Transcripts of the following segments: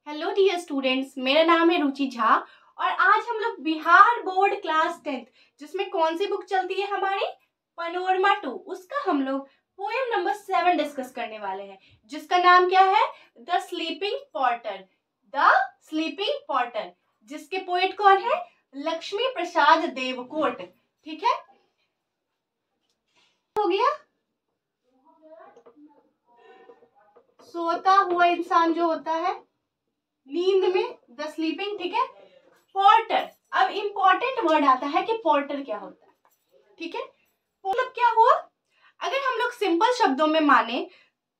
Hello dear students, मेरा नाम है रुचि झा और आज हम लोग बिहार बोर्ड क्लास 10th जिसमें कौन सी बुक चलती है हमारी पनोरमा 2 उसका हम लोग पोएम नंबर 7 डिस्कस करने वाले हैं जिसका नाम क्या है the sleeping Potter. The sleeping Potter जिसके पोएट कौन है लक्ष्मी प्रसाद देवकोट। ठीक है, हो गया। सोता हुआ इंसान जो होता है नींद में, द स्लीपिंग। ठीक है, पोर्टर। अब इंपॉर्टेंट वर्ड आता है कि पोर्टर क्या होता है। ठीक है, मतलब क्या हुआ, अगर हम लोग सिंपल शब्दों में माने,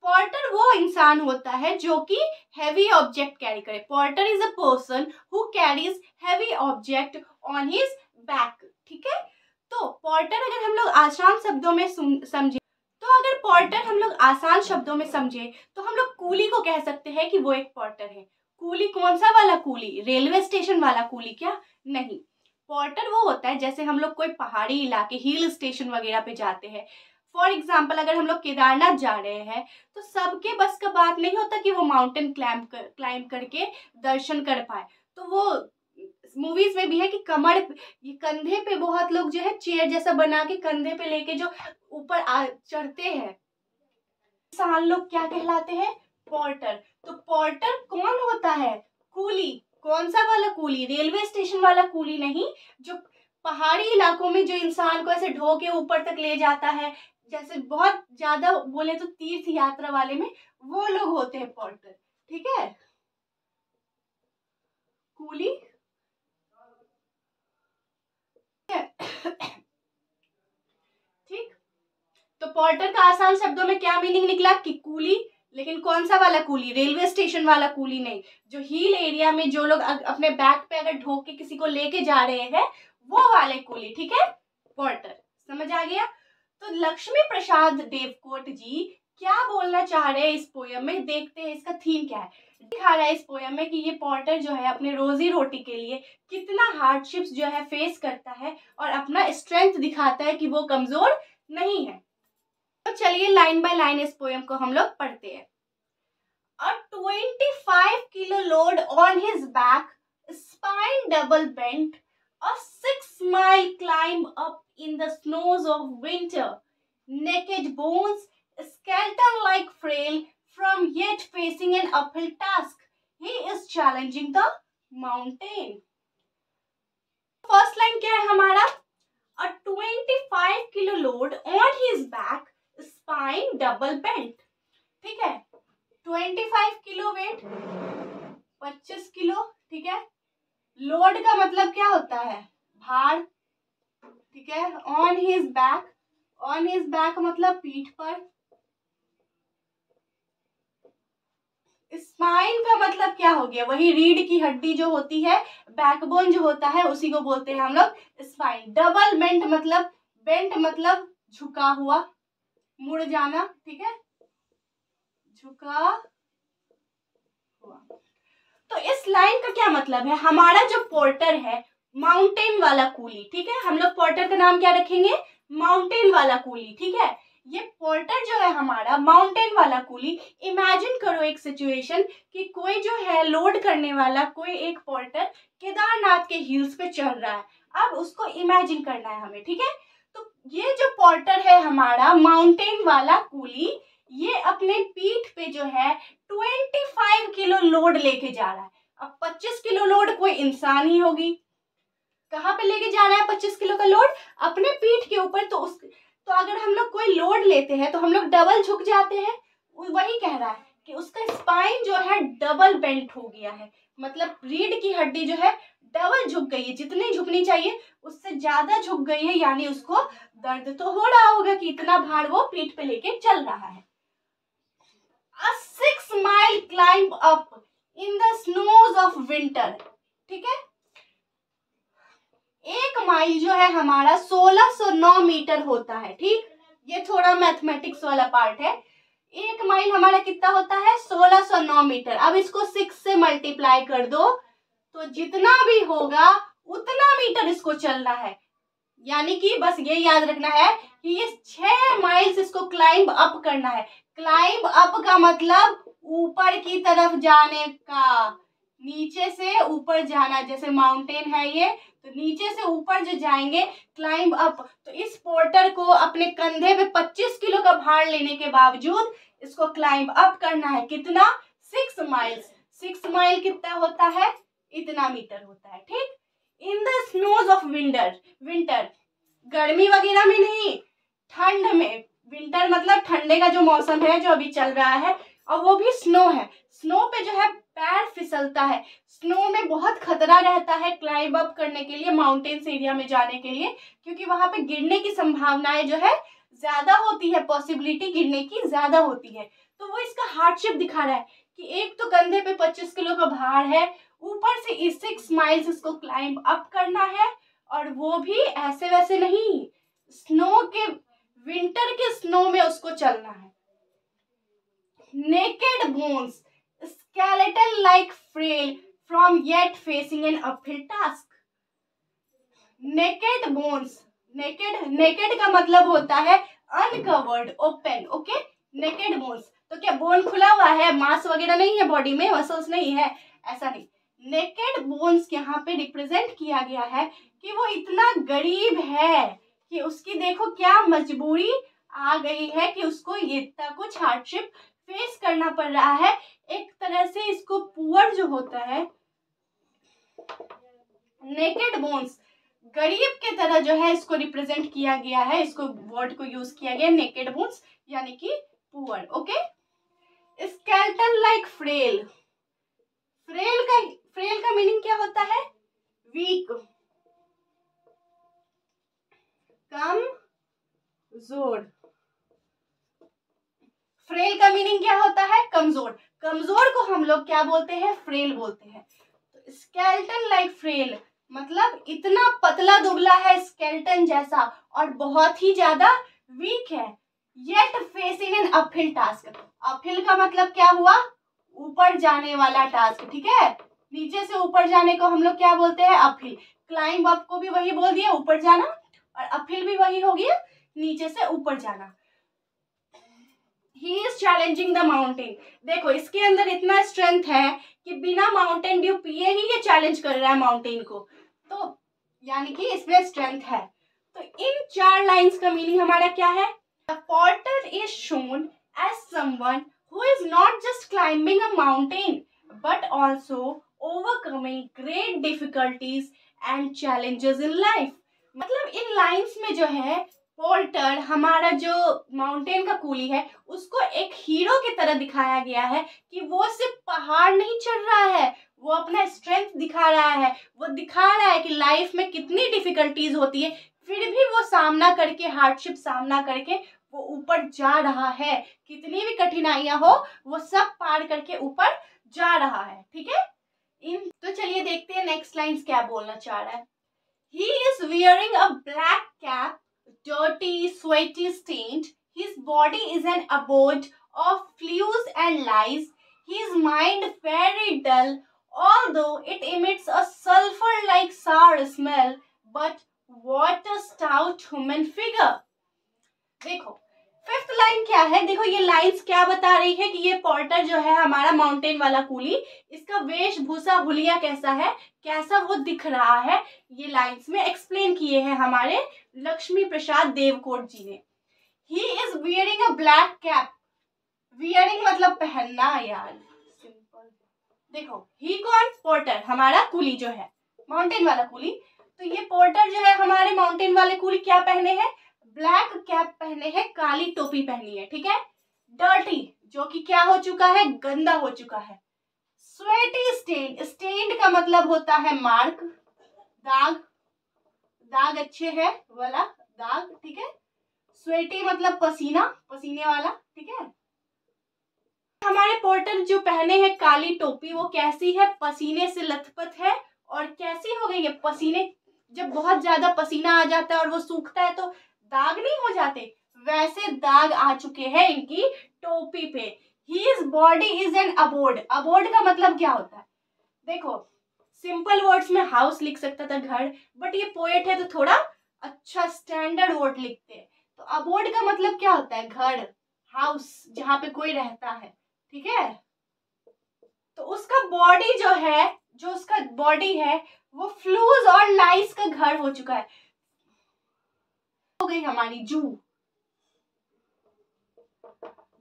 पोर्टर वो इंसान होता है जो कि हैवी ऑब्जेक्ट कैरी करे। Porter is a person who carries heavy object on his back. ठीक है, तो पोर्टर अगर हम लोग आसान शब्दों में समझे, तो अगर पोर्टर हम लोग आसान शब्दों में समझे तो हम लोग कूली को कह सकते हैं कि वो एक पोर्टर है। कूली कौन सा वाला कूली, रेलवे स्टेशन वाला कूली क्या, नहीं। पोर्टर वो होता है जैसे हम लोग कोई पहाड़ी इलाके हिल स्टेशन वगैरह पे जाते हैं। फॉर एग्जाम्पल अगर हम लोग केदारनाथ जा रहे हैं तो सबके बस का बात नहीं होता कि वो माउंटेन क्लाइंब करके दर्शन कर पाए। तो वो मूवीज में भी है कि कमर ये कंधे पे बहुत लोग जो है चेयर जैसा बना के कंधे पे लेके जो ऊपर चढ़ते हैं, इंसान लोग क्या कहलाते हैं, पोर्टर। तो पोर्टर कौन होता है, कूली। कौन सा वाला कूली, रेलवे स्टेशन वाला कूली नहीं, जो पहाड़ी इलाकों में जो इंसान को ऐसे ढो के ऊपर तक ले जाता है, जैसे बहुत ज्यादा बोले तो तीर्थ यात्रा वाले में वो लोग होते हैं पोर्टर। ठीक है, कूली। ठीक, तो पोर्टर का आसान शब्दों में क्या मीनिंग निकला कि कूली, लेकिन कौन सा वाला कूली, रेलवे स्टेशन वाला कूली नहीं, जो हिल एरिया में जो लोग अपने बैक पे अगर ढोक के किसी को लेके जा रहे हैं वो वाले कूली। ठीक है, पोर्टर। समझ आ गया। तो लक्ष्मी प्रसाद देवकोट जी क्या बोलना चाह रहे हैं इस पोयम में, देखते हैं इसका थीम क्या है। दिखा रहा है इस पोयम में कि ये पोर्टर जो है अपने रोजी रोटी के लिए कितना हार्डशिप्स जो है फेस करता है और अपना स्ट्रेंथ दिखाता है कि वो कमजोर नहीं है। तो चलिए लाइन बाय लाइन इस पोयम को हम लोग पढ़ते हैं। A 25 kilo load on his back, spine double bent, a 6-mile climb up in the snows of winter, naked bones, skeleton-like frail, from yet facing an uphill task. He is challenging the mountain. First line क्या है हमारा, a 25 kilo load on his back, spine double bent. ठीक है, 25 kilo weight, 25 kilo. ठीक है, load का मतलब क्या होता है, भार। ठीक है, on his back, on his back मतलब पीठ पर। स्पाइन का मतलब क्या हो गया, वही रीढ़ की हड्डी जो होती है, बैकबोन जो होता है उसी को बोलते हैं हम लोग स्पाइन। डबल बेंट मतलब, बेंट मतलब झुका हुआ, मुड़ जाना। ठीक है, झुका हुआ। तो इस लाइन का क्या मतलब है, हमारा जो पोर्टर है माउंटेन वाला कूली। ठीक है, हम लोग पोर्टर का नाम क्या रखेंगे, माउंटेन वाला कूली। ठीक है, ये पोर्टर जो है हमारा माउंटेन वाला कूली। इमेजिन करो एक सिचुएशन कि कोई जो है लोड करने वाला कोई एक पोर्टर केदारनाथ के हिल्स पे चढ़ रहा है। अब उसको इमेजिन करना है हमें। ठीक है, तो ये जो पोर्टर है हमारा माउंटेन वाला कूली, ये अपने पीठ पे जो है 25 किलो लोड लेके जा रहा है। अब 25 किलो लोड कोई इंसान ही होगी, कहाँ पे लेके जा रहा है 25 किलो का लोड, अपने पीठ के ऊपर। तो अगर हम लोग कोई लोड लेते हैं तो हम लोग डबल झुक जाते हैं। वही कह रहा है कि उसका स्पाइन जो है डबल बेंट हो गया है, मतलब रीढ़ की हड्डी जो है डबल झुक गई है, जितनी झुकनी चाहिए उससे ज्यादा झुक गई है। यानी उसको दर्द तो हो रहा होगा कि इतना भार वो पीठ पे लेके चल रहा है। A 6-mile climb up in the snows of winter. ठीक है, 1 माइल जो है हमारा 1609 मीटर होता है। ठीक, ये थोड़ा मैथमेटिक्स वाला पार्ट है। 1 माइल हमारा कितना होता है, 1609 मीटर। अब इसको 6 से मल्टीप्लाई कर दो तो जितना भी होगा उतना मीटर इसको चलना है। यानी कि बस ये याद रखना है कि ये 6 माइल्स इसको क्लाइंब अप करना है। क्लाइंब अप का मतलब ऊपर की तरफ जाने का, नीचे से ऊपर जाना, जैसे माउंटेन है ये, तो नीचे से ऊपर जो जाएंगे क्लाइंब अप, तो इस पोर्टर को अपने कंधे पे 25 किलो का भार लेने के बावजूद इसको क्लाइंब अप करना है। कितना? 6 माइल्स। 6 माइल कितना होता है? इतना मीटर होता है, ठीक। In the snows of winter, winter गर्मी वगैरह में नहीं, ठंड में। विंटर मतलब ठंडे का जो मौसम है जो अभी चल रहा है, और वो भी स्नो है। स्नो पे जो है पैर फिसलता है। स्नो में बहुत खतरा रहता है क्लाइंब अप करने के लिए, माउंटेन्स एरिया में जाने के लिए, क्योंकि वहां पे गिरने की संभावनाएं जो है ज्यादा होती है, पॉसिबिलिटी गिरने की ज्यादा होती है। तो वो इसका हार्डशिप दिखा रहा है कि एक तो कंधे पे 25 किलो का भार है, ऊपर से 6 माइल्स इसको क्लाइंब अप करना है, और वो भी ऐसे वैसे नहीं, स्नो के, विंटर के स्नो में उसको चलना है। Naked bones, skeleton like frail from yet facing an uphill task. Naked bones, naked का मतलब होता है uncovered, open, okay. Naked bones, तो क्या बोन खुला हुआ है, मांस वगैरह नहीं है बॉडी में, मसल्स नहीं है, ऐसा नहीं। नेकेड बोन्स यहाँ पे रिप्रेजेंट किया गया है कि वो इतना गरीब है कि उसकी देखो क्या मजबूरी आ गई है कि उसको इतना कुछ हार्डशिप फेस करना पड़ रहा है। एक तरह से इसको पुअर जो होता है, नेकेड बोन्स, गरीब के तरह जो है इसको रिप्रेजेंट किया गया है, इसको वर्ड को यूज किया गया, नेकेड बोन्स यानी कि poor, okay. Skeleton like frail, frail का मीनिंग क्या होता है? वीक, कमजोर। फ्रेल का मीनिंग क्या होता है? कमजोर। कमजोर को हम लोग क्या बोलते हैं? फ्रेल बोलते हैं। तो स्केलेटन लाइक फ्रेल मतलब इतना पतला दुबला है स्केलेटन जैसा, और बहुत ही ज्यादा वीक है। Yet facing an uphill task, uphill का मतलब क्या हुआ? ऊपर जाने वाला टास्क, ठीक है। नीचे से ऊपर जाने को हम लोग क्या बोलते हैं? अपहिल। क्लाइंब अप को भी वही बोल दिया, ऊपर जाना, और अपहिल भी वही हो गया, नीचे से ऊपर जाना। He is challenging the mountain, देखो इसके अंदर इतना स्ट्रेंथ है कि बिना माउंटेन ड्यू पिए ही ये चैलेंज कर रहा है माउंटेन को, तो यानी कि इसमें स्ट्रेंथ है। तो इन 4 लाइंस का मीनिंग हमारा क्या है? The porter is shown as someone who is not just climbing a mountain but also overcoming great difficulties and challenges in life। मतलब इन लाइंस में जो है पोर्टर, हमारा जो माउंटेन का कूली है, उसको एक हीरो की तरह दिखाया गया है कि वो सिर्फ पहाड़ नहीं चढ़ रहा है, वो अपना स्ट्रेंथ दिखा रहा है, वो दिखा रहा है कि लाइफ में कितनी डिफिकल्टीज होती है, फिर भी वो सामना करके, हार्डशिप सामना करके वो ऊपर जा रहा है। कितनी भी कठिनाइयां हो वो सब पार करके ऊपर जा रहा है, ठीक है। तो चलिए देखते हैं नेक्स्ट लाइंस क्या बोलना चाह रहा है। He is wearing a black cap, dirty, sweaty, stained. His body is an abode of fleas and lies. His mind very dull, although it emits a sulfur-like sour smell. But what a stout human figure! देखो 5th line क्या है? देखो ये lines क्या बता रही है कि ये पोर्टर जो है हमारा माउंटेन वाला कूली, इसका वेशभूषा हुलिया कैसा है, कैसा वो दिख रहा है, ये लाइंस में एक्सप्लेन किए हैं हमारे लक्ष्मी प्रसाद देवकोट जी ने। He is wearing a black cap, wearing मतलब पहनना यार, सिंपल। देखो ही कौन? पोर्टर, हमारा कूली जो है, माउंटेन वाला कूली। तो ये पोर्टर जो है हमारे माउंटेन वाले कूली क्या पहने हैं? ब्लैक कैप पहने हैं, काली टोपी पहनी है, ठीक है। डर्टी जो कि क्या हो चुका है? गंदा हो चुका है। स्वेटी स्टेन, स्टेन का मतलब होता है मार्क, दाग, दाग अच्छे है वाला दाग, ठीक है। स्वेटी मतलब पसीना, पसीने वाला, ठीक है। हमारे पोर्टर जो पहने हैं काली टोपी, वो कैसी है? पसीने से लथपथ है। और कैसी हो गई है? पसीने, जब बहुत ज्यादा पसीना आ जाता है और वो सूखता है तो दाग नहीं हो जाते, वैसे दाग आ चुके हैं इनकी टोपी पे। His body is an abode, abode का मतलब क्या होता है? देखो सिंपल वर्ड्स में हाउस लिख सकता था, घर, बट ये पोएट है तो थोड़ा अच्छा स्टैंडर्ड वर्ड लिखते हैं। तो अबोर्ड का मतलब क्या होता है? घर, हाउस, जहाँ पे कोई रहता है, ठीक है। तो उसका बॉडी जो है, जो उसका बॉडी है वो फ्लूज और लाइस का घर हो चुका है। हो गई हमारी जू,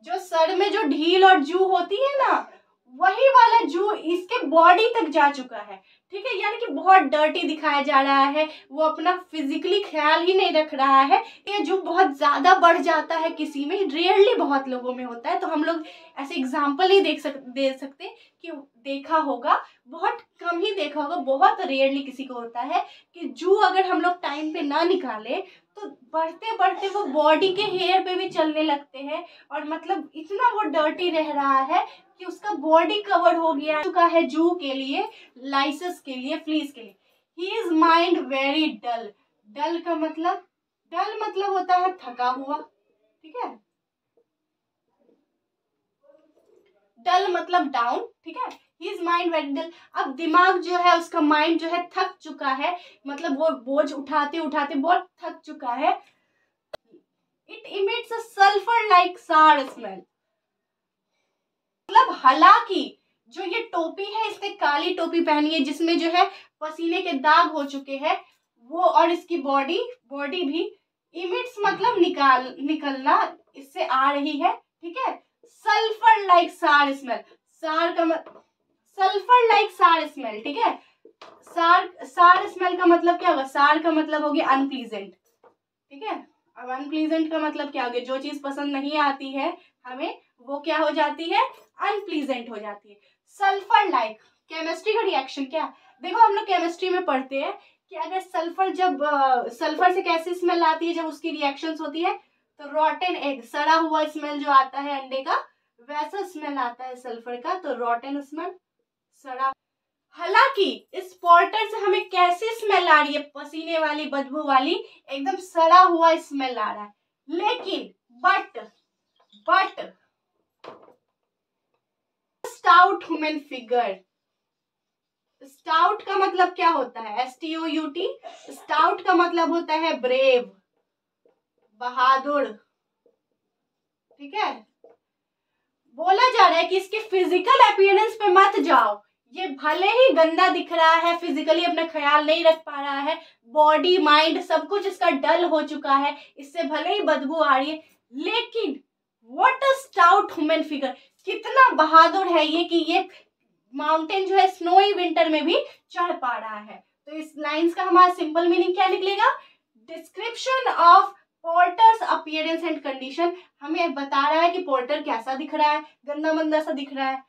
जो सर में जो ढील और जू होती है ना, वही वाला जू इसके बॉडी तक जा चुका है। ठीक है, यानी कि बहुत डर्टी दिखाया जा रहा है, वो अपना फिजिकली ख्याल ही नहीं रख रहा है। ये जू बहुत ज्यादा बढ़ जाता है किसी में, रेयरली बहुत लोगों में होता है। तो हम लोग ऐसे एग्जाम्पल ही दे सकते कि देखा होगा, बहुत कम ही देखा होगा, बहुत रेयरली किसी को होता है कि जू अगर हम लोग टाइम पे ना निकाले तो बढ़ते बढ़ते वो बॉडी के हेयर पे भी चलने लगते हैं, और मतलब इतना वो डर्टी रह रहा है कि उसका बॉडी कवर हो गया चुका है जू के लिए, लाइसेस के लिए, फ्लीस के लिए। He is mind very dull. Dull मतलब होता है थका हुआ। ठीक है, डल मतलब डाउन। ठीक है, हिज माइंड वेरी डल। अब दिमाग जो है, उसका माइंड जो है थक चुका है, मतलब वो बोझ उठाते उठाते बहुत थक चुका है। It emits a sulphur like सार स्मेल। मतलब हालांकि जो ये टोपी है, इसने काली टोपी पहनी है जिसमें जो है पसीने के दाग हो चुके हैं वो, और इसकी बॉडी भी इमिट्स मतलब निकलना इससे आ रही है। ठीक है, सल्फर लाइक सार स्मेल। सल्फर लाइक सार स्मेल। ठीक है, सार स्मेल का मतलब क्या होगा? सार का मतलब हो गया अनप्लीजेंट। ठीक है, अब अनप्लीजेंट का मतलब क्या हो गया? जो चीज पसंद नहीं आती है हमें, वो क्या हो जाती है? अनप्लीजेंट हो जाती है। सल्फर लाइक, केमिस्ट्री का रिएक्शन क्या? देखो हम लोग केमिस्ट्री में पढ़ते हैं कि अगर सल्फर से कैसी स्मेल आती है जब उसकी रिएक्शंस होती है, तो रॉटन एग, सड़ा हुआ स्मेल जो आता है अंडे का, वैसा स्मेल आता है सल्फर का, तो रॉटन स्मेल, सड़ा। हालांकि इस पोर्टर से हमें कैसी स्मेल आ रही है? पसीने वाली, बदबू वाली, एकदम सड़ा हुआ स्मेल आ रहा है। लेकिन but stout human figure. Stout का मतलब क्या होता है? STOUT। स्टाउट का मतलब होता है ब्रेव, बहादुर। ठीक है, बोला जा रहा है कि इसके फिजिकल अपीयरेंस पे मत जाओ, ये भले ही गंदा दिख रहा है, फिजिकली अपना ख्याल नहीं रख पा रहा है, बॉडी माइंड सब कुछ इसका डल हो चुका है, इससे भले ही बदबू आ रही है, लेकिन what a stout human figure. कितना बहादुर है ये कि ये माउंटेन जो है स्नोई विंटर में भी चढ़ पा रहा है। तो इस लाइंस का हमारा सिंपल मीनिंग क्या निकलेगा? Description of porters appearance and condition. हमें बता रहा है कि पोर्टर कैसा दिख रहा है, गंदा मंदा सा दिख रहा है।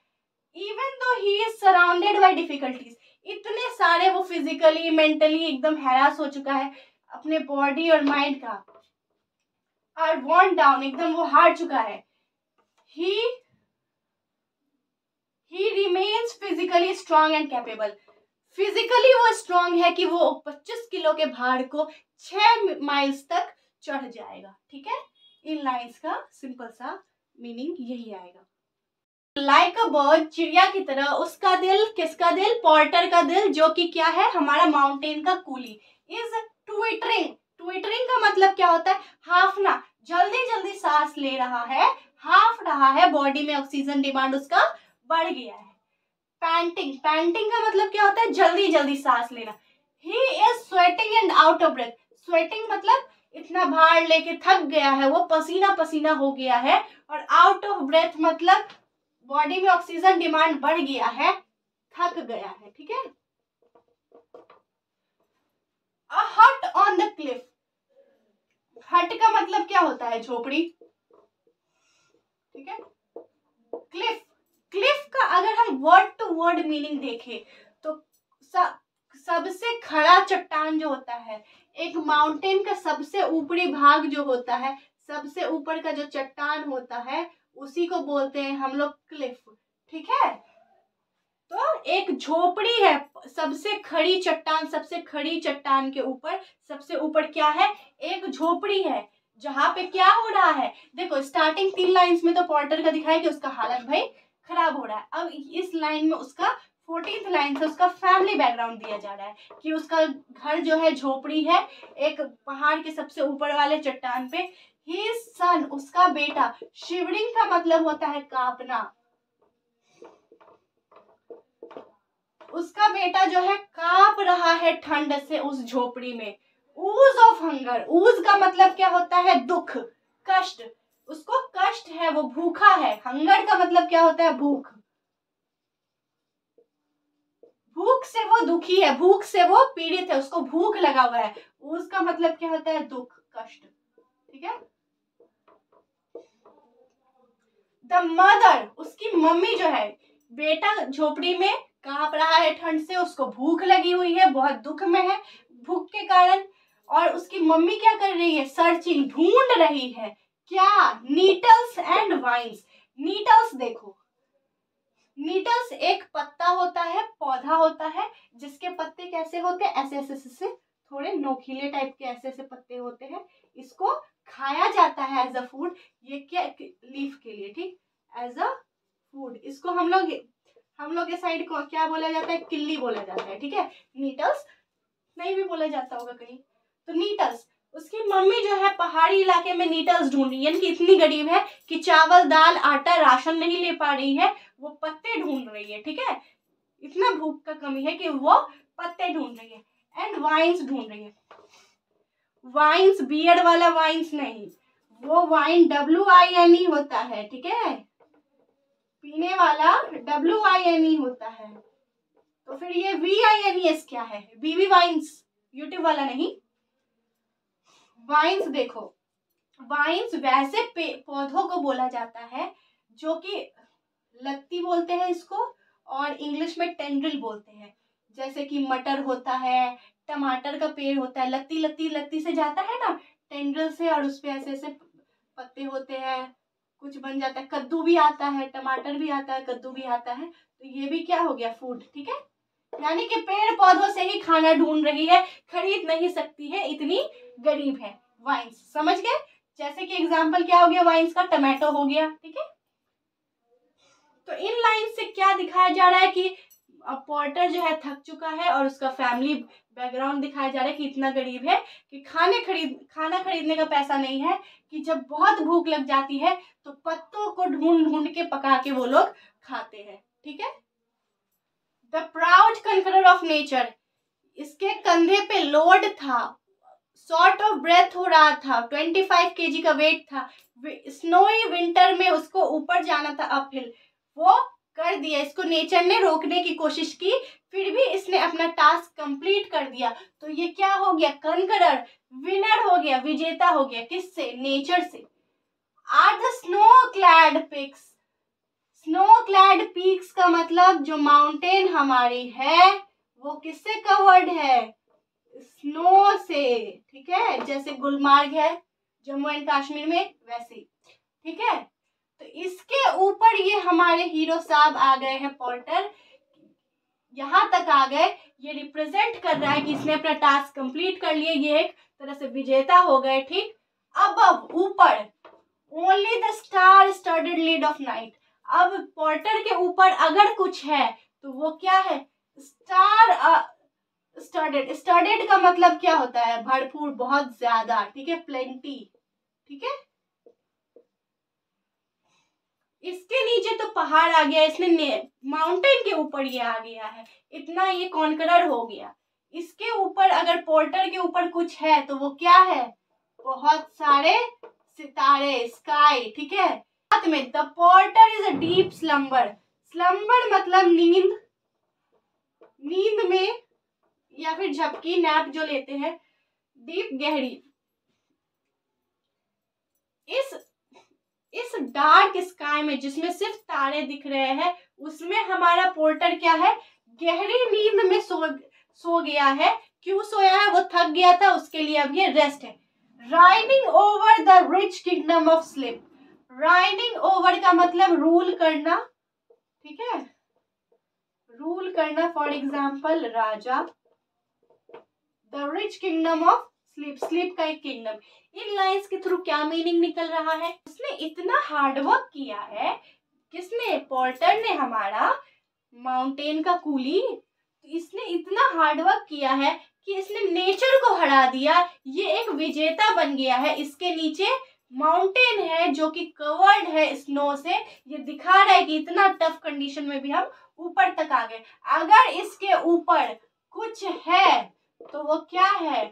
Even though he is surrounded by difficulties, इतने सारे वो फिजिकली मेंटली एकदम हैरास हो चुका है अपने बॉडी और माइंड का, आर वर्न डाउन, एकदम वो हार चुका है। ही remains physically strong and capable. Physically वो स्ट्रांग है कि वो 25 किलो के भार को 6 माइल्स तक चढ़ जाएगा। ठीक है, इन लाइंस का सिंपल सा मीनिंग यही आएगा। लाइक अ बर्ड, चिड़िया की तरह, उसका दिल, किसका दिल? पोर्टर का दिल, जो कि क्या है? हमारा माउंटेन का कूली, इज ट्विटरिंग। ट्विटरिंग का मतलब क्या होता है? हाफना, जल्दी जल्दी सांस ले रहा है, हाफ रहा है, बॉडी में ऑक्सीजन डिमांड उसका बढ़ गया है। पैंटिंग, पैंटिंग का मतलब क्या होता है? जल्दी जल्दी सांस लेना। He is sweating and out of breath. Sweating मतलब इतना भार लेके थक गया है, वो पसीना पसीना हो गया है, और आउट ऑफ ब्रेथ मतलब बॉडी में ऑक्सीजन डिमांड बढ़ गया है, थक गया है। ठीक है, अ हट ऑन द क्लिफ। हट का मतलब क्या होता है? झोपड़ी। ठीक है, क्लिफ, क्लिफ का अगर हम वर्ड टू वर्ड मीनिंग देखें तो सबसे खड़ा चट्टान जो होता है, एक माउंटेन का सबसे ऊपरी भाग जो होता है, सबसे ऊपर का जो चट्टान होता है, उसी को बोलते हैं हम लोग क्लिफ। ठीक है, तो एक झोपड़ी है, सबसे खड़ी चट्टान, सबसे खड़ी चट्टान के ऊपर सबसे ऊपर क्या है? एक झोपड़ी है, जहां पे क्या हो रहा है? देखो स्टार्टिंग 3 लाइंस में तो पोर्टर का दिखाया कि उसका हालत भाई खराब हो रहा है। अब इस लाइन में उसका 14th लाइन से उसका फैमिली बैकग्राउंड दिया जा रहा है कि उसका घर जो है झोपड़ी है, एक पहाड़ के सबसे ऊपर वाले चट्टान पे। हिज सन, उसका बेटा। शिवरिंग का मतलब होता है कांपना। उसका बेटा जो है कांप रहा है ठंड से उस झोपड़ी में। ऊज ऑफ हंगर, ऊज का मतलब क्या होता है? दुख, कष्ट। उसको कष्ट है, वो भूखा है। हंगर का मतलब क्या होता है? भूख। भूख से वो दुखी है, भूख से वो पीड़ित है, उसको भूख लगा हुआ है। उसका मतलब क्या होता है? दुख, कष्ट। ठीक है। द मदर, उसकी मम्मी जो है, बेटा झोपड़ी में कांप रहा है ठंड से, उसको भूख लगी हुई है, बहुत दुख में है भूख के कारण। और उसकी मम्मी क्या कर रही है? सर्चिंग, ढूंढ रही है। क्या? नीटल्स एंड वाइन्स। नीटल्स देखो, नीटल्स एक पत्ता होता है, पौधा होता है, जिसके पत्ते कैसे होते हैं? ऐसे ऐसे से थोड़े नोकीले टाइप के ऐसे ऐसे पत्ते होते हैं। इसको खाया जाता है एज अ फूड। ये क्या? लीफ के लिए, ठीक, एज अ फूड। इसको हम लोग के साइड को क्या बोला जाता है? किल्ली बोला जाता है। ठीक है। नीटल्स नहीं भी बोला जाता होगा कहीं। तो नीटल्स, उसकी मम्मी जो है पहाड़ी इलाके में नीटल्स ढूंढ रही है, यानी कि इतनी गरीब है कि चावल दाल आटा राशन नहीं ले पा रही है, वो पत्ते ढूंढ रही है। ठीक है। इतना भूख का कमी है कि वो पत्ते ढूंढ रही है। एंड वाइन्स ढूंढ रही है। वाइन्स बियर वाला वाइन्स नहीं, वो वाइन WINE होता है। ठीक है। पीने वाला WINE होता है। तो फिर ये VINES क्या है? BB वाइन्स, यूट्यूब वाला नहीं। वाइन्स देखो, वाइन्स वैसे पौधों को बोला जाता है जो कि लत्ती बोलते हैं इसको, और इंग्लिश में टेंड्रिल बोलते हैं। जैसे कि मटर होता है, टमाटर का पेड़ होता है, लत्ती लत्ती लत्ती से जाता है ना, टेंड्रिल से, और उस पे ऐसे ऐसे पत्ते होते हैं, कुछ बन जाता है। कद्दू भी आता है, टमाटर भी आता है, कद्दू भी आता है। तो ये भी क्या हो गया? फूड। ठीक है। यानी कि पेड़ पौधों से ही खाना ढूंढ रही है, खरीद नहीं सकती है, इतनी गरीब है। वाइन्स, समझ गए? जैसे कि एग्जाम्पल क्या हो गया वाइन्स का? टमाटो हो गया। ठीक है। तो इन लाइन से क्या दिखाया जा रहा है कि पॉर्टर जो है थक चुका है, और उसका फैमिली बैकग्राउंड दिखाया जा रहा है कि इतना गरीब है कि खाना खरीदने का पैसा नहीं है, कि जब बहुत भूख लग जाती है तो पत्तों को ढूंढ ढूंढ के पका के वो लोग खाते हैं। ठीक है। द प्राउड कन्करर ऑफ नेचर, इसके कंधे पे लोड था, शॉर्ट ऑफ ब्रेथ हो रहा था, 25 kg का वेट था, स्नोई विंटर में उसको ऊपर जाना था अपहिल, वो कर दिया। इसको नेचर ने रोकने की कोशिश की, फिर भी इसने अपना टास्क कंप्लीट कर दिया। तो ये क्या हो गया? कनकरर, विनर हो गया, विजेता हो गया। किससे? नेचर से। Are the snow clad peaks, snow clad peaks का मतलब जो माउंटेन हमारी है वो किससे कवर्ड है? स्नो से। ठीक है। जैसे गुलमार्ग है जम्मू एंड कश्मीर में, वैसे। ठीक है। तो इसके ऊपर ये हमारे हीरो साहब आ गए हैं, पॉर्टर यहां तक आ गए। ये रिप्रेजेंट कर रहा है कि इसने अपना टास्क कंप्लीट कर लिया, ये एक तरह से विजेता हो गए। ठीक। अब ऊपर only the star studied lead of night, अब पॉर्टर के ऊपर अगर कुछ है तो वो क्या है? Star studied. स्टडीड का मतलब क्या होता है? भरपूर, बहुत ज्यादा। ठीक है। प्लेंटी। ठीक है। इसके नीचे तो पहाड़ आ गया, इसने माउंटेन के ऊपर ये आ गया है, इतना ये कॉन्करर हो गया। इसके ऊपर अगर पोर्टर के ऊपर कुछ है तो वो क्या है? बहुत सारे सितारे, स्काई। ठीक है। साथ में the porter is a deep slumber, slumber मतलब नींद, नींद में या फिर झपकी, नैप जो लेते हैं, डीप गहरी। इस डार्क स्काई में जिसमें सिर्फ तारे दिख रहे हैं, उसमें हमारा पोर्टर क्या है? गहरी नींद में सो गया है। क्यों सोया है? वो थक गया था, उसके लिए अब ये रेस्ट है। Riding over the rich kingdom of sleep, riding over का मतलब रूल करना। ठीक है। रूल करना, for example Raja. The rich kingdom of sleep, sleep का एक किंगडम। इन लाइंस के थ्रू क्या मीनिंग निकल रहा है? उसने इतना हार्डवर्क किया है, किसने? पोर्टर ने, हमारा माउंटेन का कूली। इसने इतना हार्डवर्क किया है कि इसने नेचर को हरा दिया, ये एक विजेता बन गया है। इसके नीचे माउंटेन है जो कि कवर्ड है स्नो से, ये दिखा रहा है कि इतना टफ कंडीशन में भी हम ऊपर तक आ गए। अगर इसके ऊपर कुछ है तो वो क्या है,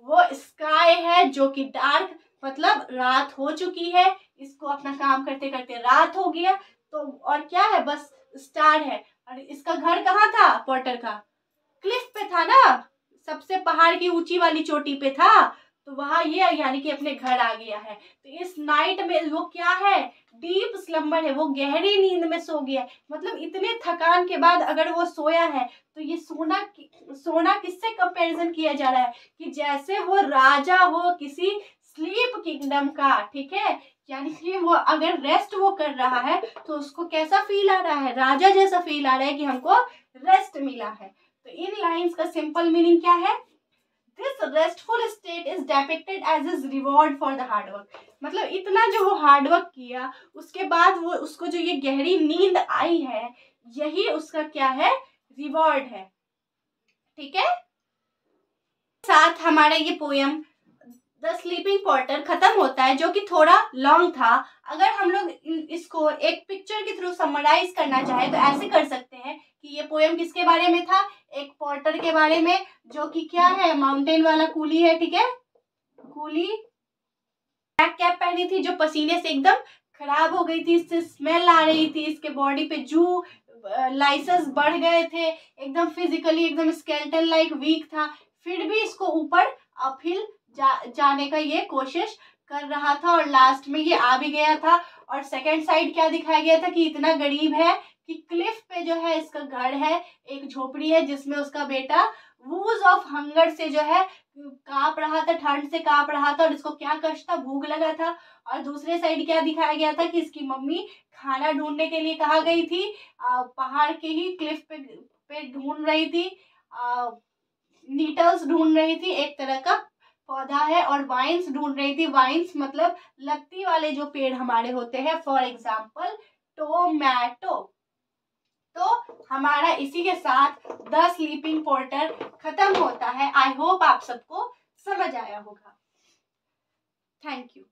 वो स्काई है जो कि डार्क, मतलब रात हो चुकी है, इसको अपना काम करते करते रात हो गया। तो और क्या है, बस स्टार है। और इसका घर कहाँ था पॉटर का, क्लिफ पे था ना, सबसे पहाड़ की ऊंची वाली चोटी पे था, तो वहां ये यानी कि अपने घर आ गया है। तो इस नाइट में वो क्या है, डीप स्लम्बर है, वो गहरी नींद में सो गया। मतलब इतने थकान के बाद अगर वो सोया है तो ये सोना किससे कंपैरिजन किया जा रहा है कि जैसे वो राजा हो किसी स्लीप किंगडम का, ठीक है। यानी कि वो अगर रेस्ट वो कर रहा है तो उसको कैसा फील आ रहा है, राजा जैसा फील आ रहा है कि हमको रेस्ट मिला है। तो इन लाइंस का सिंपल मीनिंग क्या है, this restful state is depicted as is reward for the hard work. मतलब इतना जो वो हार्ड वर्क किया उसके बाद वो उसको जो ये गहरी नींद आई है, यही उसका क्या है, रिवॉर्ड है। ठीक है, साथ हमारा ये पोयम द स्लीपिंग पॉटर खत्म होता है, जो कि थोड़ा लॉन्ग था। अगर हम लोग इसको एक पिक्चर के थ्रू समराइज करना चाहे तो ऐसे कर सकते हैं कि ये पोयम किसके बारे में था, एक पॉटर के बारे में जो कि क्या है, माउंटेन वाला कूली है, ठीक है। कूली ब्लैक कैप पहनी थी जो पसीने से एकदम खराब हो गई थी, इससे स्मेल आ रही थी, इसके बॉडी पे जू लाइसेंस बढ़ गए थे, एकदम फिजिकली एकदम स्केलेटन लाइक वीक था, फिर भी इसको ऊपर अपहिल जाने का ये कोशिश कर रहा था और लास्ट में ये आ भी गया था। और सेकंड साइड क्या दिखाया गया था कि इतना गरीब है कि क्लिफ पे जो है इसका घर है, एक झोपड़ी है जिसमें उसका बेटा वूज ऑफ हंगर से जो है कांप रहा था, ठंड से कांप रहा था और इसको क्या कष्ट था, भूख लगा था। और दूसरे साइड क्या दिखाया गया था कि इसकी मम्मी खाना ढूंढने के लिए कहाँ गई थी, पहाड़ के ही क्लिफ पे ढूंढ रही थी, नीटल्स ढूंढ रही थी, एक तरह का पौधा है, और वाइन्स ढूंढ रही थी। वाइन्स मतलब लत्ती वाले जो पेड़ हमारे होते हैं, फॉर एग्जाम्पल टोमैटो। तो हमारा इसी के साथ द स्लीपिंग पोर्टर खत्म होता है। आई होप आप सबको समझ आया होगा। Thank you.